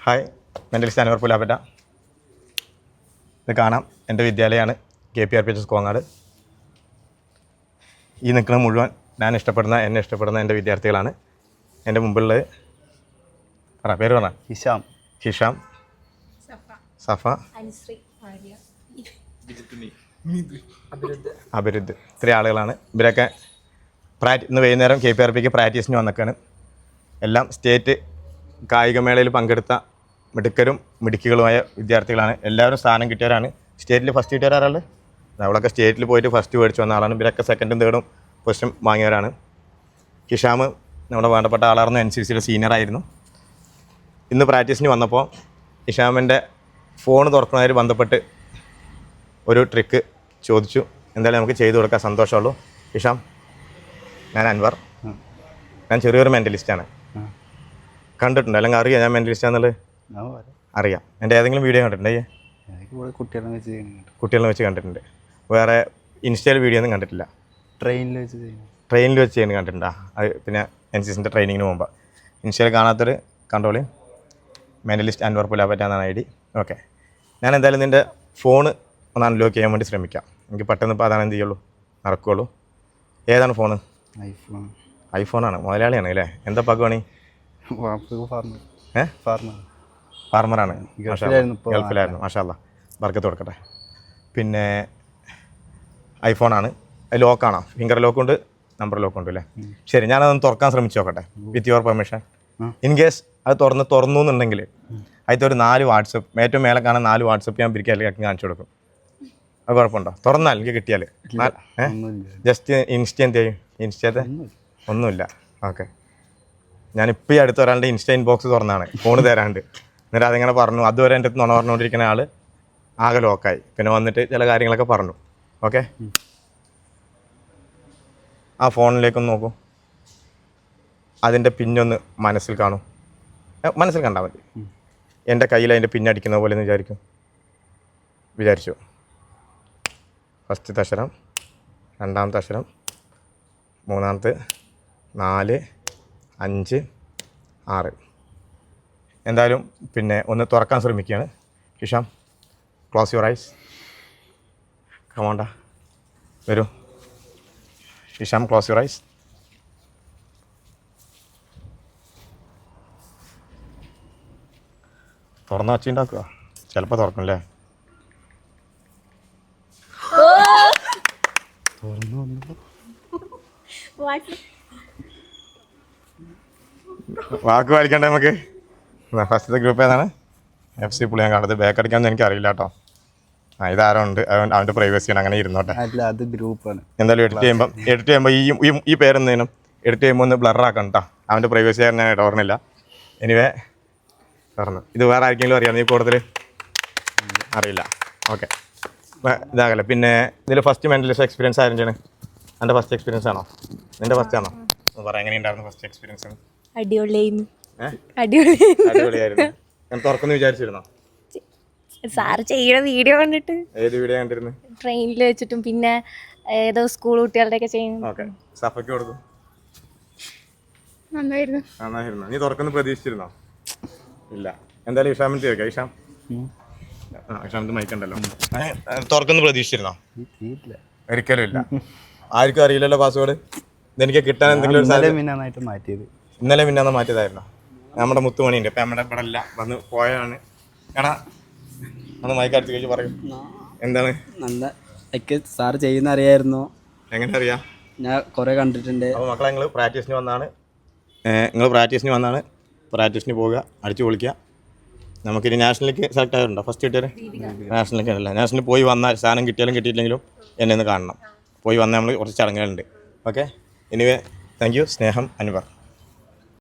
Hi, mentalist Anwar Pulappatta. ഇത് കാണാം, എൻ്റെ വിദ്യാലയമാണ് KPRPHS കോങ്ങാട്. ഈ നിൽക്കുന്ന മുഴുവൻ എന്നെ ഇഷ്ടപ്പെടുന്ന എൻ്റെ വിദ്യാർത്ഥികളാണ്. എൻ്റെ മുമ്പിലുള്ളത് പേര് പറഞ്ഞ ഹിഷാം, സഫ, അഭിരുദ്ധ്. ഇത്രയും ആളുകളാണ്. ഇവരൊക്കെ ഇന്ന് വൈകുന്നേരം KPRPക്ക് പ്രാക്ടീസിന് വന്നേക്കാണ്. എല്ലാം സ്റ്റേറ്റ് കായികമേളയിൽ പങ്കെടുത്ത മിടുക്കികളുമായ വിദ്യാർത്ഥികളാണ്. എല്ലാവരും സ്ഥാനം കിട്ടിയവരാണ്. സ്റ്റേറ്റിൽ ഫസ്റ്റ് കിട്ടിയവരാള് അവളൊക്കെ സ്റ്റേറ്റിൽ പോയിട്ട് ഫസ്റ്റ് മേടിച്ച് വന്ന ആളാണ്. ഇവരൊക്കെ സെക്കൻഡും തേർഡും പൊസിഷൻ വാങ്ങിയവരാണ്. ഹിഷാം നമ്മുടെ വേണ്ടപ്പെട്ട ആളായിരുന്നു. NCCയുടെ സീനിയറായിരുന്നു. ഇന്ന് പ്രാക്ടീസിന് വന്നപ്പോൾ ഹിഷാമിൻ്റെ ഫോൺ തുറക്കുന്നതിൽ ബന്ധപ്പെട്ട് ഒരു ട്രിക്ക് ചോദിച്ചു. എന്തായാലും നമുക്ക് ചെയ്തു കൊടുക്കാൻ സന്തോഷമുള്ളൂ. ഹിഷാം, ഞാൻ അൻവർ. ഞാൻ ചെറിയൊരു മെൻ്റലിസ്റ്റാണ്. കണ്ടിട്ടുണ്ട് അല്ലെങ്കിൽ അറിയാം ഞാൻ മെൻ്റലിസ്റ്റാന്നുള്ളത്? അറിയാം. എൻ്റെ ഏതെങ്കിലും വീഡിയോ കണ്ടിട്ടുണ്ടേ? കുട്ടികളെ വെച്ച് കണ്ടിട്ടുണ്ട്. വേറെ ഇൻസ്റ്റയിൽ വീഡിയോ ഒന്നും കണ്ടിട്ടില്ല. ട്രെയിനിൽ വെച്ച് ചെയ്യുന്നത് കണ്ടിട്ടുണ്ടോ? അത് പിന്നെ NCCൻ്റെ ട്രെയിനിങ്ങിന് പോകുമ്പോൾ. ഇൻസ്റ്റയിൽ കാണാത്തൊരു കണ്ടോളി. മെൻ്റലിസ്റ്റ് അൻവർ പുലാപ്പറ്റ എന്നാണ് ID. ഓക്കെ, ഞാൻ എന്തായാലും നിൻ്റെ ഫോണ് ഒന്ന് അൺലോക്ക് ചെയ്യാൻ വേണ്ടി ശ്രമിക്കാം. എനിക്ക് പെട്ടെന്ന് ഇപ്പോൾ അതാണ് എന്ത് ചെയ്യുള്ളൂ, നടക്കുകയുള്ളൂ. ഏതാണ് ഫോണ്? ഐഫോണാണ്. മുതലാളിയാണ് അല്ലേ? എന്താ പകുവാണി? ഫാർമറാണ്. ഗൾഫിലായിരുന്നു. മാഷാ അല്ലാ, ബർക്കത്ത് കൊടുക്കട്ടെ. പിന്നെ ഐഫോണാണ്. ലോക്കാണോ? ഫിംഗർ ലോക്കുണ്ട്, നമ്പർ ലോക്കുണ്ട് അല്ലേ? ശരി, ഞാനതൊന്ന് തുറക്കാൻ ശ്രമിച്ചു നോക്കട്ടെ with your permission. In case അത് തുറന്നു എന്നുണ്ടെങ്കിൽ അതിൽ ഒരു 4 വാട്സപ്പ്, ഏറ്റവും മേലെ കാണാൻ 4 വാട്സപ്പ് ഞാൻ പിരിക്കാലേക്ക് കാണിച്ചു കൊടുക്കും. അത് കുഴപ്പമുണ്ടോ? തുറന്നാൽ എനിക്ക് കിട്ടിയാൽ ജസ്റ്റ് ഇൻസ്റ്റ എന്ത് ചെയ്യും? ഇൻസ്റ്റത്തെ ഒന്നുമില്ല. ഓക്കെ, ഞാനിപ്പോൾ ഈ അടുത്ത ഒരാളുടെ ഇൻസ്റ്റ ഇൻബോക്സ് തുറന്നാണ് ഫോണ് തരാണ്ട്. എന്നിട്ട് അതിങ്ങനെ പറഞ്ഞു. അതുവരെ എൻ്റെ അടുത്ത് നുണ പറഞ്ഞുകൊണ്ടിരിക്കുന്ന ആൾ ആകെ ലോക്കായി. പിന്നെ വന്നിട്ട് ചില കാര്യങ്ങളൊക്കെ പറഞ്ഞു. ഓക്കെ, ആ ഫോണിലേക്കൊന്ന് നോക്കൂ. അതിൻ്റെ പിന്നൊന്ന് മനസ്സിൽ കാണും. മനസ്സിൽ കണ്ടാൽ മതി. എൻ്റെ കയ്യിൽ അതിൻ്റെ പിന്നടിക്കുന്ന പോലെ എന്ന് വിചാരിച്ചു. ഫസ്റ്റത്തെ അക്ഷരം, രണ്ടാമത്തെ അക്ഷരം, മൂന്നാമത്തെ, 4, 5, 6. എന്തായാലും പിന്നെ ഒന്ന് തുറക്കാൻ ശ്രമിക്കുകയാണ്. Hisham, close your eyes. കമോണ്ടാ, വരൂ. Hisham, close your eyes. തുറന്ന വച്ചുണ്ടാക്കുക. ചിലപ്പോൾ തുറക്കണല്ലേ? വാക്ക് വായിക്കണ്ടേ നമുക്ക്? ഫസ്റ്റത്തെ ഗ്രൂപ്പ് ഏതാണ്? FC പുളിയാങ്കാട്. ബാക്ക് അടിക്കാമെന്ന് എനിക്ക് അറിയില്ല കേട്ടോ. ഇതാരോ ഉണ്ട്, അവൻ്റെ പ്രൈവസിയാണ്. അങ്ങനെ ഇരുന്നോട്ടെ. അത് ഗ്രൂപ്പാണ്. എന്തായാലും എഡിറ്റ് ചെയ്യുമ്പോൾ ഈ പേരെന്തേനും എഡിറ്റ് ചെയ്യുമ്പോൾ ഒന്ന് ബ്ലറാക്കണം കേട്ടോ. അവൻ്റെ പ്രൈവസി ഞാൻ ഓർമ്മയില്ല. എനിവേ പറഞ്ഞു. ഇത് വേറെ ആർക്കെങ്കിലും അറിയാം? നീ കൂടുതൽ അറിയില്ല. ഓക്കെ, ഇതാകല്ലേ. പിന്നെ ഇതിൽ ഫസ്റ്റ് മെൻ്റലിസ്റ്റ് എക്സ്പീരിയൻസ് ആയിരുന്നു. എൻ്റെ ഫസ്റ്റ് എക്സ്പീരിയൻസ് ആണോ? നിൻ്റെ ഫസ്റ്റ് ആണോ? പറയാം, എങ്ങനെയുണ്ടായിരുന്നു ഫസ്റ്റ് എക്സ്പീരിയൻസ്? അടിപൊളിയായിരുന്നു. ഞാൻ തുറക്കുന്നു വിചാരിച്ചിരുന്നോ? സാറ് ചെയ്യണ വീഡിയോ കണ്ടിട്ട്. ഏത് വീഡിയോ കണ്ടിരുന്നു? ട്രെയിനിൽ വെച്ചിട്ടും പിന്നെ ഏതോ സ്കൂൾ കുട്ടികളുടെ ഒക്കെ ചെയ്യുന്നു. ഓക്കെ, സഫയ്ക്ക് കൊടുത്തു. നന്നായിരുന്നു. നീ തുറക്കുന്നു പ്രതീക്ഷിച്ചിരുന്നോ? ഇല്ല. എന്തായാലും ഇഷാമിന് ചോദിക്കാം. ഇഷാമിന് മൈക്കുണ്ടല്ലോ. തുറക്കുന്നു പ്രതീക്ഷിച്ചിരുന്നോ? ഒരിക്കലും ഇല്ല. ആർക്കും അറിയില്ലല്ലോ പാസ്വേഡ്. ഇതെനിക്ക് കിട്ടാൻ എന്തെങ്കിലും ഇന്നലെ മിന്നാന്ന് മാറ്റിയതായിരുന്നു. നമ്മുടെ മുത്തുമണിയുണ്ട്. ഇപ്പം നമ്മുടെ ഇവിടെ അല്ല, വന്ന് പോയാണ്. എടാ ഒന്ന് മൈക്ക് അടുത്ത് കഴിച്ച് പറയും. എന്താണ്? നല്ല സാറ് ചെയ്യുന്ന അറിയായിരുന്നു. എങ്ങനെ അറിയാം? ഞാൻ കുറേ കണ്ടിട്ടുണ്ട്. അപ്പോൾ മക്കളെ, നിങ്ങൾ പ്രാക്ടീസിന് വന്നാണ്. പ്രാക്ടീസിന് പോവുക, അടിച്ചു പൊളിക്കുക. നമുക്കിനി നാഷണലിലേക്ക് സെലക്ട് ആയിട്ടുണ്ടോ? ഫസ്റ്റ് കിട്ടിയാൽ നാഷണലിലേക്ക് അല്ല. നാഷണലിൽ പോയി വന്നാൽ സാധനം കിട്ടിയാലും കിട്ടിയില്ലെങ്കിലും എന്നെ ഒന്ന് കാണണം. പോയി വന്നാൽ നമ്മൾ കുറച്ച് ചടങ്ങുകളുണ്ട്. Okay, anyway thank you. സ്നേഹം, അൻവർ.